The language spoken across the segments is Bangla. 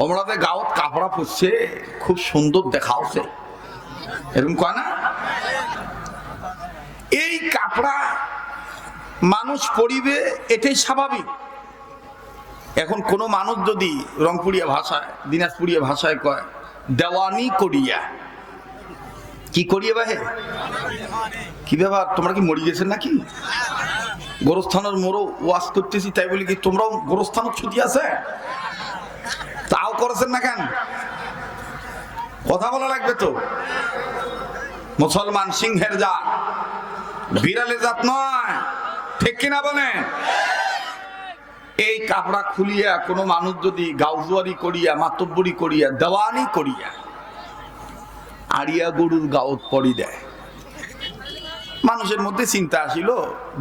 ওমরাতে গাঁত কাপড়া পুষছে, খুব সুন্দর দেখাওছে, এরকম কয় না? এই কাপড়া মানুষ পরিবে, এটাই স্বাভাবিক। এখন কোন মানুষ যদি রংপুরিয়া ভাষায়, দিনাজপুরিয়া ভাষায় কয় দেওয়ানি করিয়া, কি করিয়া বাহে, কি ব্যাপার, তোমরা কি মরি গেছেন নাকি? গোরস্থানের মোড়ো ওয়াজ করতেছি তাই বলি কি তোমরাও গোরস্থানের ছুটি আছে? তাও করেছেন না কেন? কথা বলা লাগবে তো। মুসলমান সিংহের জাত, বিড়ালের জাত নয়, ঠিক কিনা বলেন? এই কাপড়া খুলিয়া কোনো মানুষ যদি গাউজুয়ারি করিয়া, মাতব্বরি করিয়া, দেওয়ানি করিয়া আড়িয়া গরুর গাউত পড়ি দেয়, মানুষের মধ্যে চিন্তা আসিল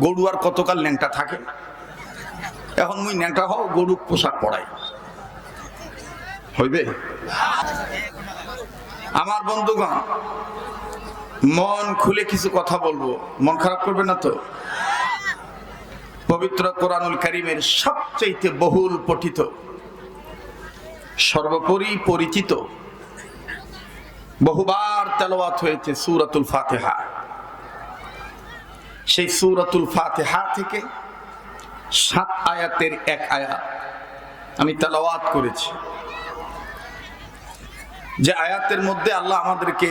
গরু আর কতকাল ন্যাংটা থাকে, এখন মুই ন্যাংটা হও, গরু পোশাক পরাই, হইবে? আমার বন্ধুগণ, মন খুলে কিছু কথা বলবো, মন খারাপ করবে না তো? পবিত্র কোরআনুল কারীমের সবচেয়ে বহুল পঠিত, সর্বোপরি পরিচিত, বহুবার তেলাওয়াত হয়েছে সূরাতুল ফাতিহা। সেই সূরাতুল ফাতিহা থেকে 7 আয়াতের এক আয়াত আমি তেলাওয়াত করেছি, যে আয়াতের মধ্যে আল্লাহ আমাদেরকে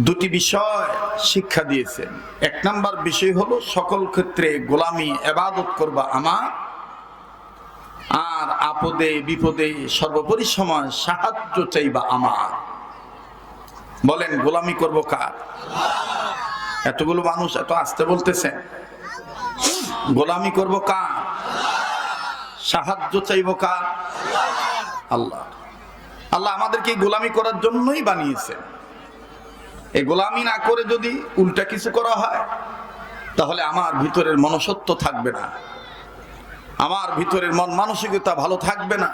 দুটি বিষয় শিক্ষা দিয়েছেন। এক নাম্বার বিষয় হলো সকল ক্ষেত্রে গোলামি ইবাদত করবা আমার, আর আপদে বিপদে সর্বোপরি সময় সাহায্য চাইবা আমার। বলেন গোলামি করব কার? এতগুলো মানুষ এত আস্তে বলতেছেন, গোলামি করব কার? সাহায্য চাইব কার? আল্লাহ। আল্লাহ আমাদেরকে গোলামি করার জন্যই বানিয়েছেন। এই গোলামি না করে যদি উল্টা কিছু করা হয়, তাহলে আমার ভিতরের মনুষ্যত্ব থাকবে না, আমার ভিতরের মন মানসিকতা ভালো থাকবে না।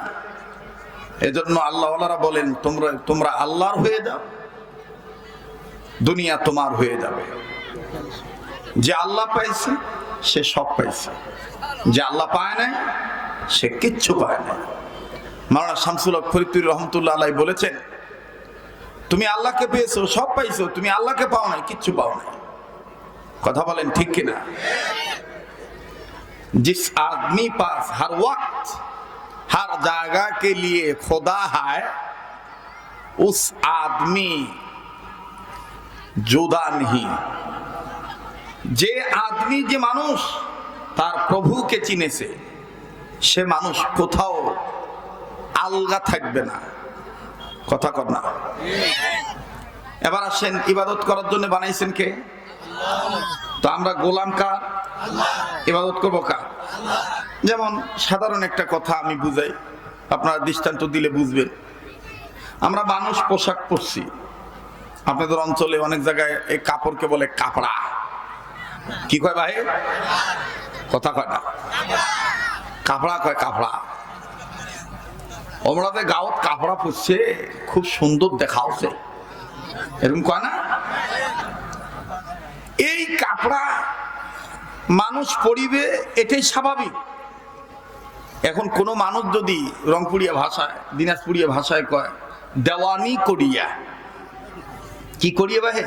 এজন্য আল্লাহওয়ালারা বলেন তোমরা আল্লাহর হয়ে যাও, দুনিয়া তোমার হয়ে যাবে। যে আল্লাহ পাইছে সে সব পাইছে, যে আল্লাহ পায় না সে কিচ্ছু পায় না। মাওলানা শামসুল হক ফরিদপুর রহমতুল্লাহ আলাইহি বলেছেন, তুমি আল্লাহকে পেয়েছো, সব পাইছো, তুমি আল্লাহকে পাও নাই, কিচ্ছু পাও নাই। কথা বলেন ঠিক কিনা? जिस आदमी पास हर वक्त हर जगह के लिए खुदा है, उस आदमी जुदा नहीं। যে আদমি, যে মানুষ তার প্রভুকে চিনেছে, সে মানুষ কোথাও আলগা থাকবে না। কথা কর না? এবার আসেন, ইবাদত করার জন্য বানাইছেন কে? তো আমরা গোলাম কার? ইবাদত করবো কার? যেমন সাধারণ একটা কথা আমি বুঝাই, আপনারা দৃষ্টান্ত দিলে বুঝবেন। আমরা মানুষ পোশাক পরছি, আপনাদের অঞ্চলে অনেক জায়গায় এই কাপড়কে বলে কাপড়া। কি কয় ভাই? কথা কয় না, কাপড়া কয়, কাপড়া। ওমরাতে গাঁত কাপড়া পুষছে, খুব সুন্দর দেখাওছে, এরকম কয় না? এই কাপড়া মানুষ পরিবে, এটাই স্বাভাবিক। এখন কোন মানুষ যদি রংপুরিয়া ভাষায়, দিনাজপুরিয়া ভাষায় কয় দেওয়ানি করিয়া, কি করিয়া বাহে,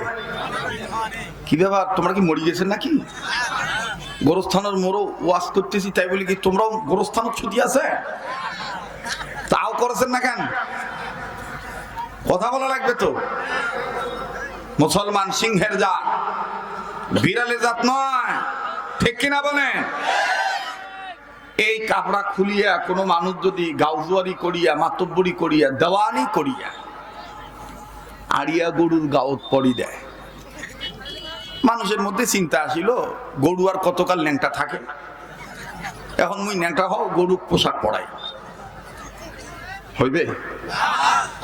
কি ব্যাপার, তোমরা কি মরি গেছেন নাকি? গোরস্থানের মোড়ো ওয়াজ করতেছি তাই বলি কি তোমরাও গোরস্থানের ছুটি আছে? তাও করেছেন না কেন? কথা বলা লাগবে তো। মুসলমান সিংহের জাত, বিড়ালের জাত নয়, ঠিক কিনা বলেন? এই কাপড়া খুলিয়া কোনো মানুষ যদি গাউজুয়ারি করিয়া, মাতব্বরি করিয়া, দেওয়ানি করিয়া আড়িয়া গরুর গাউত পড়ি দেয়, মানুষের মধ্যে চিন্তা আসিল গরু আর কতকাল ন্যাংটা থাকে, এখন মুই ন্যাংটা হও, গরু পোশাক পরাই, হইবে?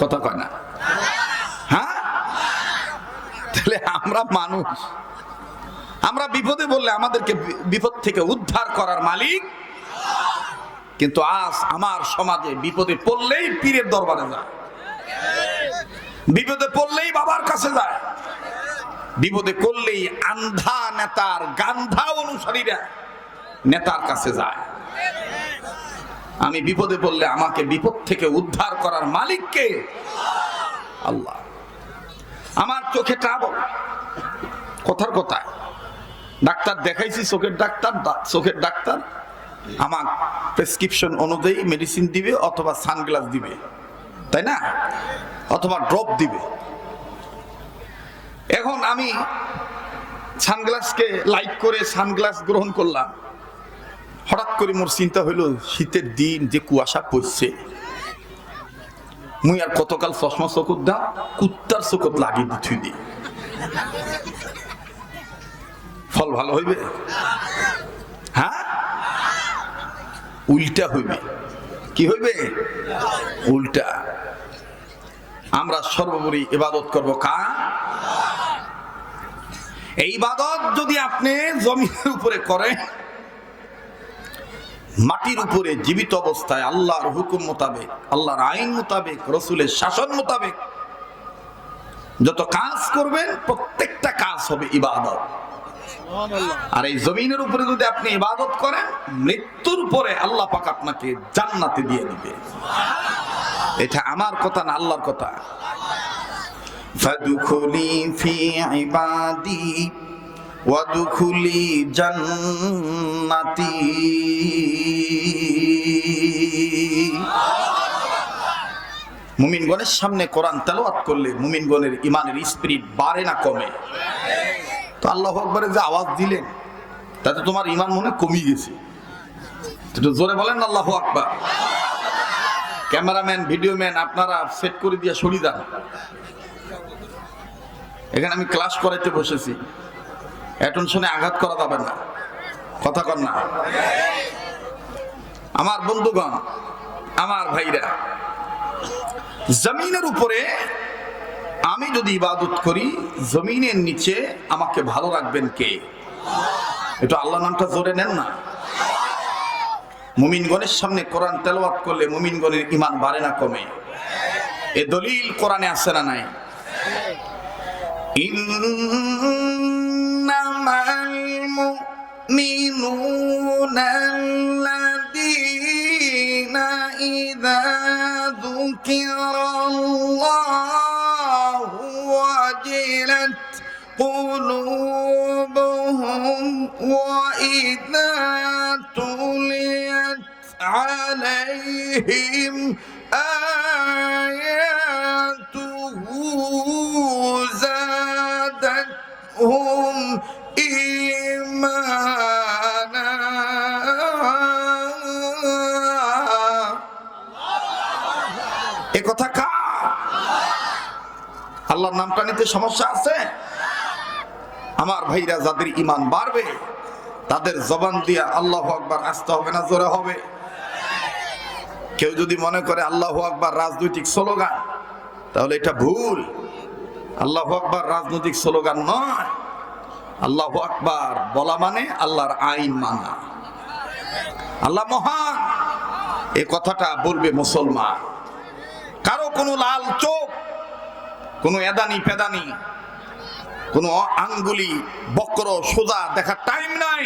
কথা কয় না? হ্যাঁ, তাহলে আমরা মানুষ, আমরা বিপদে বললে আমাদেরকে বিপদ থেকে উদ্ধার করার মালিক। কিন্তু আজ আমার সমাজে বিপদে পড়লেই পীরের দরবারে যায়, বিপদে পড়লেই বাবার কাছে যায়, বিপদে করলেই আন্ধা নেতার, গান্ধা অনুসারীরা নেতার কাছে যায়। আমি বিপদে পড়লে আমাকে বিপদ থেকে উদ্ধার করার মালিক কে? আল্লাহ। আমার চোখে ট্রাবল, কথার কথা, ডাক্তার দেখাইছি, চোখের ডাক্তার আমার প্রেসক্রিপশন অনুযায়ী মেডিসিন দিবে, অথবা সানগ্লাস দিবে, তাই না, অথবা ড্রপ দিবে। এখন আমি সানগ্লাসকে লাইক করে সানগ্লাস গ্রহণ করলাম। হঠাৎ করে মোর চিন্তা হইল, শীতের দিন যে কুয়াশা পড়ছে, মুই আর কতকাল চশমা চকুত দাও, কুত্তার চকুত লাগিয়ে দিচ্ছি দি, ফল ভালো হইবে? হ্যাঁ, উল্টা হইবে। কি হইবে? উল্টা। আমরা সর্বোপরি ইবাদত করব কার? এই ইবাদত যদি আপনি জমিনের উপরে করেন, মাটির উপরে জীবিত অবস্থায় আল্লাহর হুকুম মোতাবেক, আল্লাহর আইন মোতাবেক, রসুলের শাসন মোতাবেক যত কাজ করবেন, প্রত্যেকটা কাজ হবে ইবাদত। আর এই জমিনের উপরে যদি আপনি ইবাদত করেন, মৃত্যুর পরে আল্লাহ পাক আপনাকে জান্নাতে দিয়ে দিবে। এটা আমার কথা না, আল্লাহর কথা। ফাদখুলি ফি ইবাদি ওয়াদখুলি জান্নাতি। মুমিনগণের সামনে কোরআন তেলাওয়াত করলে মুমিনগণের ইমানের স্পিরিট বাড়ে না কমে? তো আল্লাহু আকবারে যে আওয়াজ দিলেন, তাতে তোমার ইমান মনে কমিয়ে গেছে? একটু জোরে বলেন আল্লাহু আকবার। ক্যামেরাম্যান, ভিডিও ম্যান, আপনারা সেট করে দিয়ে সরিয়ে যান। এখানে আমি ক্লাস করাইতে বসেছি, অ্যাটেনশনে আঘাত করা যাবে না, কথা কর না। আমার বন্ধুগণ, আমার ভাইরা, জমিনের উপরে আমি যদি ইবাদত করি, জমিনের নিচে আমাকে ভালো রাখবেন কে? এটা আল্লাহ নামটা জোরে নেন না। মুমিনগণের সামনে কোরআন তেলাওয়াত করলে মুমিনগণের ঈমান বাড়ে না কমে? এ দলিল কোরআনে আছে না নাই? ইন্নামাল মুমিনুনা আল্লাযীনা ইযা যুকিরাল্লাহু ওয়াজিলাত قلوبهم وإذا تليت عليهم آياته زادتهم إيمانا এ কথা কা? আল্লাহর নামটা নিতে সমস্যা আছে? আমার ভাইরা, যাদের ঈমান বাড়বে তাদের জবান দিয়ে আল্লাহু আকবার আসতে হবে না জোরে হবে? কেউ যদি মনে করে আল্লাহু আকবার রাজনৈতিক স্লোগান, তাহলে এটা ভুল। আল্লাহু আকবার রাজনৈতিক স্লোগান নয়। আল্লাহু আকবার বলা মানে আল্লাহর আইন মানা। আল্লাহ মহান, এই কথাটা বলবে মুসলমান। কারো কোনো লাল চোখ, কোনো এদানি পেদানি, কোন আঙ্গুলি বক্র সোজা দেখার টাইম নাই।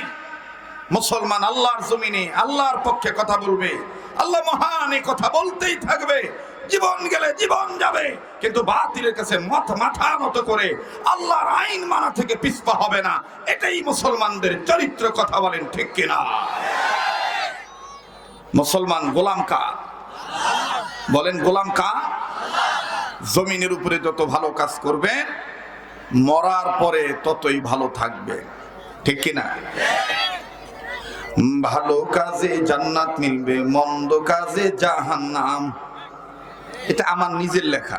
মুসলমান আল্লাহর জমিনে আল্লাহর পক্ষে কথা বলবে। আল্লাহ মহান, এই কথা বলতেই থাকবে। জীবন গেলে জীবন যাবে, কিন্তু বাতিলের কাছে মাথা নত করে আল্লাহর আইন মানা থেকে পিছপা হবে না। এটাই মুসলমানদের চরিত্র, কথা বলেন ঠিক কিনা? মুসলমান গোলাম কা? বলেন গোলাম কা? জমিনের উপরে যত ভালো কাজ করবেন, মরার পরে ততই ভালো থাকবে, ঠিক কিনা? ভালো কাজে জান্নাত মিলবে, মন্দ কাজে জাহান্নাম। এটা আমার নিজের লেখা।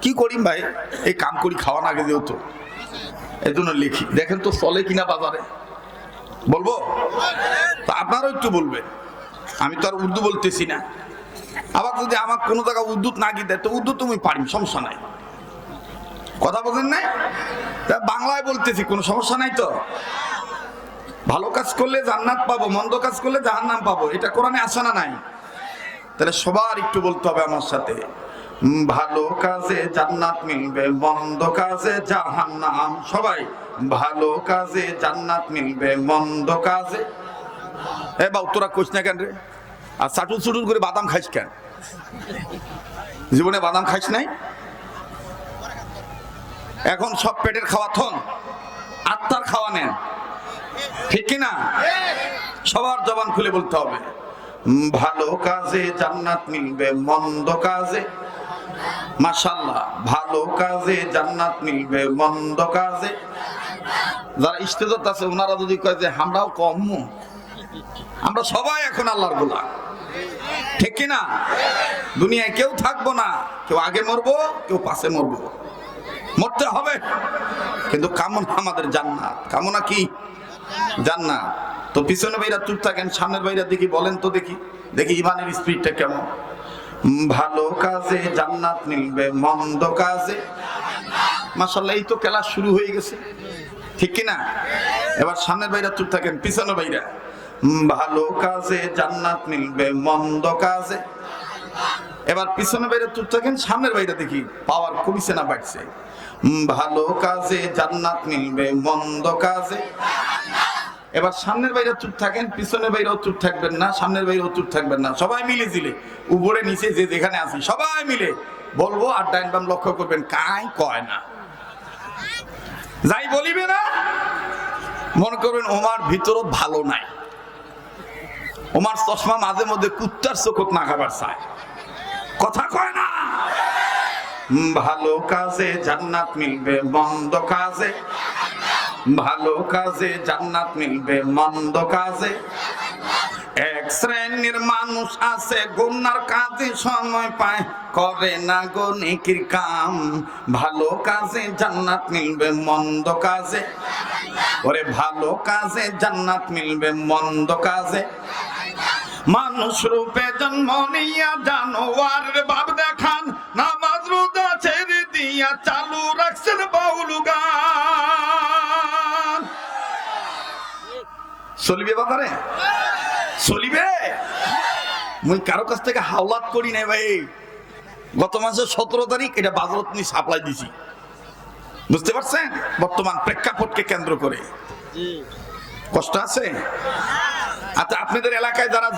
কি করি ভাই, এই কাম করি, খাওয়া না গেলেও তো, এই জন্য লিখি। দেখেন তো চলে কিনা বাজারে, বলবো তো? আপনারাও একটু বলবেন। আমি তো আর উর্দু বলতেছি না। আবার যদি আমার কোনো জায়গায় উর্দু না গিয়ে দেয়, তো উর্দু তুমি পারি, সমস্যা নাই। কথা বলেন না? বাংলায় বলতেছি, কোনো সমস্যা নাই তো? ভালো কাজ করলে জান্নাত পাবো, মন্দ কাজ করলে জাহান্নাম পাবো, এটা কোরআনে আছে না নাই? তাহলে সবার একটু বলতে হবে আমার সাথে, ভালো কাজে জান্নাত মিলবে, মন্দ কাজে জাহান্নাম। সবাই, ভালো কাজে জান্নাত মিলবে, মন্দ কাজে। এ বাউ, তোরা কইস না কেন রে? আর চাটুল চুটুল করে বাদাম খাইস কেন? জীবনে বাদাম খাইস নাই? এখন সব পেটের খাওয়া থন, আত্মার খাওয়া নেন, ঠিক কিনা? সবার জবান খুলে বলতে হবে, ভালো কাজে জান্নাত মিলবে, মন্দ কাজে, মাশাআল্লাহ, ভালো কাজে জান্নাত মিলবে, মন্দ কাজে। যারা ইস্তেজত আছে ওনারা যদি কয় যে আমরাও কম, আমরা সবাই এখন আল্লাহর গোলাম, ঠিক কিনা? দুনিয়ায় কেউ থাকবো না, কেউ আগে মরবো, কেউ পাশে মরবো, মরতে হবে, কিন্তু কামনা আমাদের জান্নাত। কামনা কি? জান্নাত। তো পিছনে ভাইরা চুপ থাকেন, সামনের ভাইরা দেখি বলেন তো, দেখি দেখি ইমানের স্পিরিটটা কেমন। ভালো কাজে জান্নাত মিলবে, মন্দ কাজে, মাশাআল্লাহ, এই তো ক্লাস শুরু হয়ে গেছে, ঠিক কিনা? এবার সামনের ভাইরা চুপ থাকেন, পিছনে ভাইরা, ভালো কাজে জান্নাত মিলবে, মন্দ কাজে। এবার পিছনে বাইরে চুপ থাকেন, সামনের বাইরে দেখি পাওয়ার কমিছে না বাড়ছে। ভালো কাজে জান্নাত মিলবে, মন্দ কাজে। এবার সামনের বাইরে চুপ থাকেন, পিছনের বাইরেও চুপ থাকবেন না, সামনের বাইরেও চুপ থাকবেন না, সবাই মিলে জিলে উপরে নিচে যে যেখানে আছি সবাই মিলে বলবো, আর ডাইন বাম লক্ষ্য করবেন, কাই কয় না, যাই বলিবে না মনে করবেন ওমার ভিতরও ভালো নাই, ওমার চশমা মাঝে মধ্যে কুত্তার চোখত না খাবার চায়, কথা কয় না। ভালো কাজে জান্নাত মিলবে, মন্দ কাজে, ভালো কাজে জান্নাত মিলবে, মন্দ কাজে। এক শ্রেণীর মানুষ আছে গুনার কাজে সময় পায়, করে না গো নেকির কাম, ভালো কাজে জান্নাত মিলবে, মন্দ কাজে। ওরে ভালো কাজে জান্নাত মিলবে, মন্দ কাজে। মানুষ রূপে জন্ম নিয়া জানোয়ারের ভাব দেখান, নামাজ রোজা ছেড়ে দিয়া চালু রাখছেন বাউল গান। চলিবে বাবারে, চলিবে? মুই কারো কাছ থেকে হাওলাত করি নাই ভাই। গত মাসের 17 তারিখ এটা বাজারত নিয়ে সাপ্লাই দিছি, বুঝতে পারছেন? বর্তমান প্রেক্ষাপটকে কেন্দ্র করে কষ্ট আছে। আচ্ছা, আপনাদের এলাকায় যারা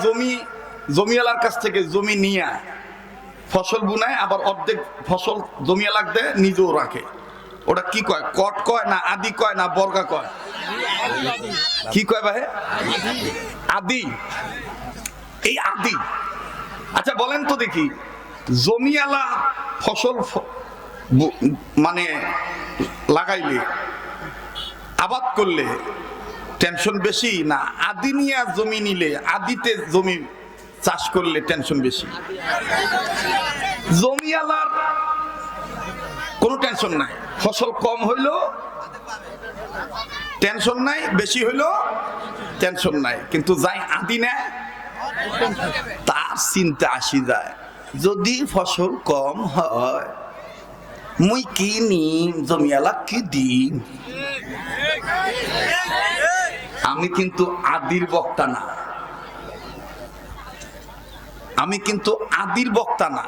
জমিওয়ালার কাছ থেকে জমি নিয়ে ফসল বুনায়, আবার অর্ধেক ফসল জমিওয়ালাক দেয়, নিজেও রাখে, ওটা কি কয়? কট কয় না আদি কয় না বর্গা কয়? কি কয় ভাই? আদি। এই আদি। আচ্ছা বলেন তো দেখি, জমিওয়ালা ফসল মানে লাগাইলে, আবাদ করলে টেনশন বেশি না আদি নিয়ে জমি নিলে, আদিতে জমি চাষ করলে টেনশন বেশি? জমিওয়ালার কোনো টেনশন নাই, ফসল কম হইলো টেনশন নাই, বেশি হইলো টেনশন নাই, কিন্তু যাই আদি নেয় তার চিন্তা আসি যায়, যদি ফসল কম হয় মুই কি নিম, জমিওয়ালা কি দিম। আমি কিন্তু আদির বক্তা না, আমি কিন্তু আদির বক্তা না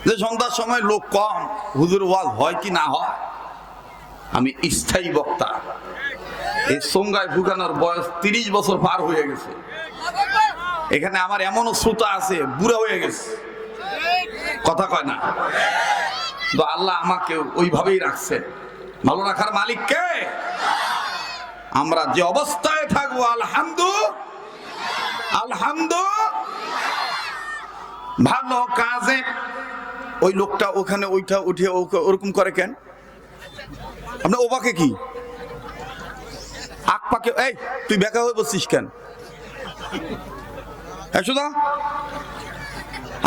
যে সন্ধ্যার সময় লোক কম, হুজুর ওয়াজ হয় কি না হয়। আমি স্থায়ী বক্তা। এই সংজ্ঞায় ভুগানোর বয়স 30 বছর পার হয়ে গেছে। এখানে আমার এমনও শ্রোতা আছে বুড়া হয়ে গেছে, কথা কয় না। তো আল্লাহ আমাকে ওইভাবেই রাখছে। ভালো রাখার মালিক কে? আমরা যে অবস্থায় থাকবো আলহামদুলিল্লাহ। ভালো কাজে ওই লোকটা ওখানে ওইটা উঠে ওরকম করে কেন? আপনার ওবাকে কি আক পাকে, এই তুই বেকা হয়ে বসছিস কেন? সুধা,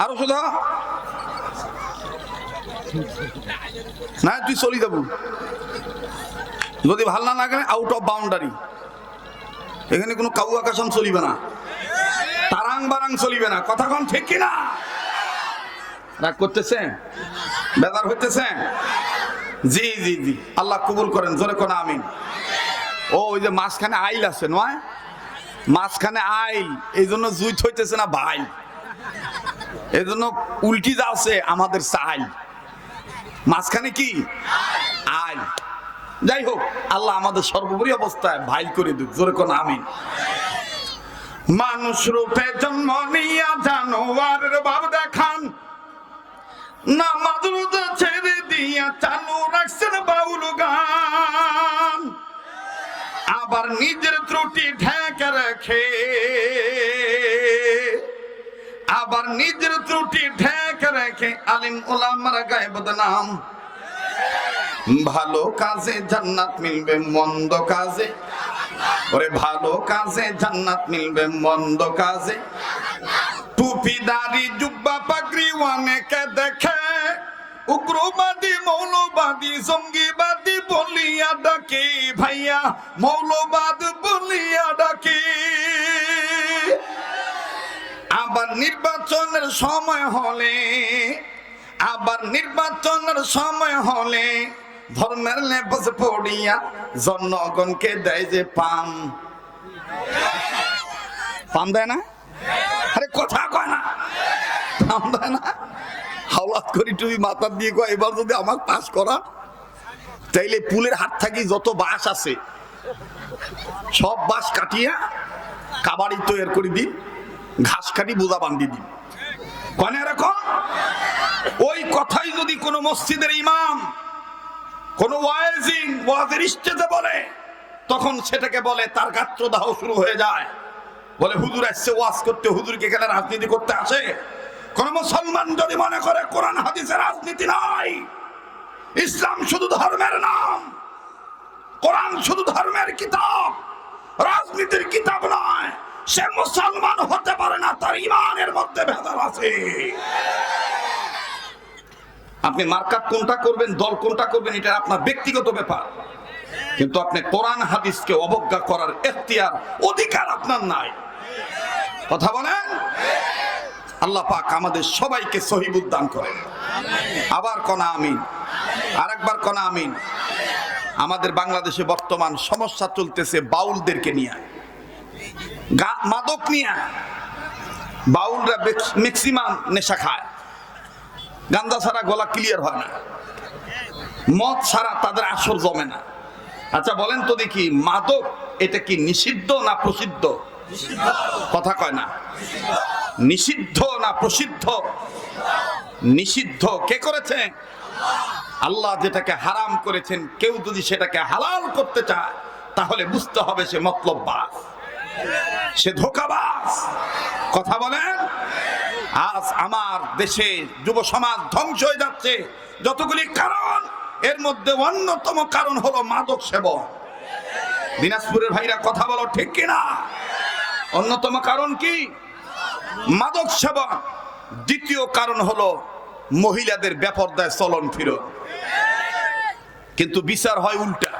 আরো সুধা না, তুই চলি যাবো, যদি ভাল না লাগে আউট অফ বাউন্ডারি। এখানে কোনো কাউ আকাশন চলিবে না, তারাং বারাং চলিবে না, কথা কন ঠিক কিনা? রাগ করতেছে, বেজার হইতেছে? জি জি জি, আল্লাহ কবুল করেন, জোরে কোন আমিন। ও ওই যে মাঝখানে আইল আছে নয়, মাঝখানে আইল, এই জন্য জুইত হইতেছে না ভাই, এই জন্য উল্টি যাচ্ছে আমাদের চাই, মাঝখানে কি আইল। যাই হোক, আল্লাহ আমাদের সর্বোপরি অবস্থায় ভাই করে দিক, জোরে কোন আমিন। মানুষ রূপে জন্ম নিয়া জানোয়ারের ভাব দেখান, নামাজ রোজা ছেড়ে দিয়া চালু রাখছেন বাউল গান। আবার নিজের ত্রুটি ঢেকে রেখে, আবার নিজের ত্রুটি ঢেকে রেখে আলিম ওলামারা গায়ে বদনাম। ভালো কাজে জান্নাত মিলবে, মন্দ কাজে, ওরে ভালো কাজে জান্নাত মিলবে, মন্দ কাজে টুপি দাড়ি জুব্বা পাগড়ি অনেকে দেখে, উগ্রবাদী মৌলবাদী জঙ্গিবাদী বলিয়া ডাকে, ভাইয়া মৌলবাদ বলিয়া ডাকে। আবার নির্বাচনের সময় হলে, আবার নির্বাচনের সময় হলে ধর্মের লেবাস পড়িয়া জনগণকে দেয় যে পাম। পাম দেয় না? আরে কথা কয় না, পাম দেয় না? হাওলাত করি তুমি মাথা দিয়ে কয় এবার যদি আমার পাস করা, তাইলে পুলের হাত থাকি যত বাঁশ আছে সব বাঁশ কাটিয়া কাবাড়ি তৈরি করে দিন, ঘাস কাটি বোঝা বান্ধি দিন। কয় না এরকম? ওই কথাই যদি কোন মসজিদের ইমাম, কোন ওয়াইজিন ওয়াজের স্টেজে বলে, তখন সেটাকে বলে তার গাত্রদাহ শুরু হয়ে যায়। বলে হুজুর আসছে ওয়াজ করতে, হুজুরকে এখানে রাজনীতি করতে আসে? কোন মুসলমান যদি মনে করে কোরআন হাদিসের রাজনীতি নাই, ইসলাম শুধু ধর্মের নাম, কোরআন শুধু ধর্মের কিতাব, রাজনীতির কিতাব নয়, সে মুসলমান হতে পারে না, তার ঈমানের মধ্যে ভেজাল আছে। আপনি মার্কা কোনটা করবেন, দল কোনটা করবেন, এটা আপনার ব্যক্তিগত ব্যাপার, কিন্তু আপনি কোরআন হাদিসকে অবজ্ঞা করার এখতিয়ার, অধিকার আপনার নাই। কথা বলেন? আল্লাহ পাক আমাদের সবাইকে সহিবুদ দান করেন। আবার কনা আমিন, আরেকবার কনা আমিন। আমাদের বাংলাদেশে বর্তমান সমস্যা চলতেছে বাউলদেরকে নিয়ে, মাদক নিয়ে। বাউলরা ম্যাক্সিমাম নেশা খায়, গান্দা ছাড়া গলা ক্লিয়ার হয় না, মদ ছাড়া তাদের আসর জমে না। আচ্ছা বলেন তো দেখি, মাদক এটা কি নিষিদ্ধ না প্রসিদ্ধ? কথা কয় না। নিষিদ্ধ না প্রসিদ্ধ? নিষিদ্ধ। কে করেছে? আল্লাহ যেটাকে হারাম করেছেন, কেউ যদি সেটাকে হালাল করতে চায় তাহলে বুঝতে হবে সে মতলববাজ, সে ধোঁকাবাজ। কথা বলেন? আজ আমার দেশে যুব সমাজ ধ্বংস হয়ে যাচ্ছে, যতগুলি কারণ, এর মধ্যে অন্যতম কারণ হলো মাদক সেবন। দিনাজপুরের ভাইরা কথা বলো, ঠিক কিনা? অন্যতম কারণ কি? মাদক সেবন। দ্বিতীয় কারণ হলো মহিলাদের বেপরদায় চলন ফিরন। কিন্তু বিচার হয় উল্টা,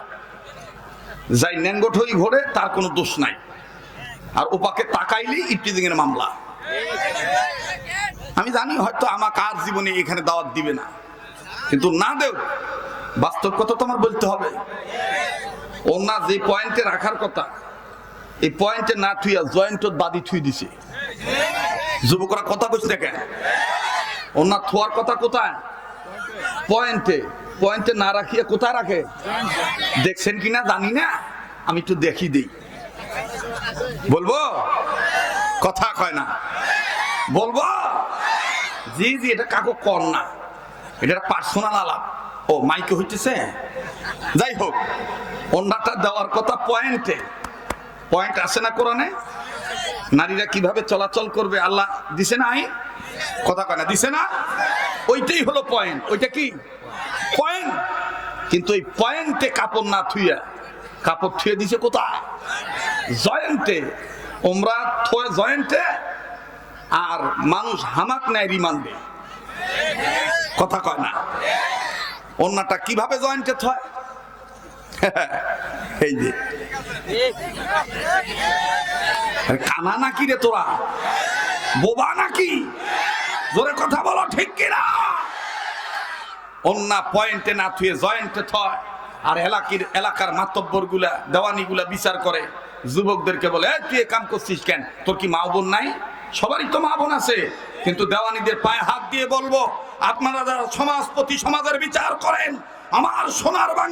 যাই ন্যাঙ্গট হই ঘোরে তার কোনো দোষ নাই, আর ওপাকে তাকাইলেই ইফটিজিং এর মামলা। আমি জানি হয়তো আমাকে আর জীবনে এখানে দাওয়াত দিবে না, কিন্তু না দেও, বাস্তব কথা তো আমার বলতে হবে। ওনা যে পয়েন্টে রাখার কথা, এই পয়েন্টে না থুইয়া জয়েন্টত বাদি থুই দিছে। যুবকরা কথা বলছে দেখেন, ওনা থোয়ার কথা কোথায়? পয়েন্টে। পয়েন্টে না রাখিয়া কোথায় রাখে? দেখছেন কিনা জানি না, আমি একটু দেখি দিই। বলবো? কথা কয় না। বলবো? জি জি, এটা কাকু কর না, এটা পার্সোনাল আলাপ। ও মাইকে হইতেছে, যাই হোক, অন্যটা দেওয়ার কথা পয়েন্টে। পয়েন্ট আছে না কোরআনে? নারীরা কিভাবে চলাচল করবে আল্লাহ দিছে না আইন? কথা কয় না, দিছে না? ওইটাই হলো পয়েন্ট। ওইটা কি পয়েন্ট? কিন্তু এই পয়েন্টে কাপড় না থুইয়া, কাপড় থুয়ে দিছে কোথায়? জয়েন্টে। ওমরা থয়ে জয়েন্টে, আর মানুষ হামাক নেয় রিমান্ডে। কথা কয় না। অন্যটা কিভাবে জয়েন্টে থয়? এই যে কানা নাকি রে তোরা, বোবা নাকি? জোরে কথা বলো, ঠিক কিনা? অন্য পয়েন্টে না থুয়ে জয়েন্টে থয়, আর এলাকার মাতব্বর গুলা, দেওয়ানি গুলা বিচার করে, যুবকদেরকে বলে তুই কাম করছিস কেন? তোর কি মা বোন নাই? সবারই তো মা বোন আছে, কিন্তু দেওয়ানিদের পায়ে হাত দিয়ে বলবো, আপনারা যারা সমাজপতি, সমাজের বিচার করেন, আমার সোনার বাংলা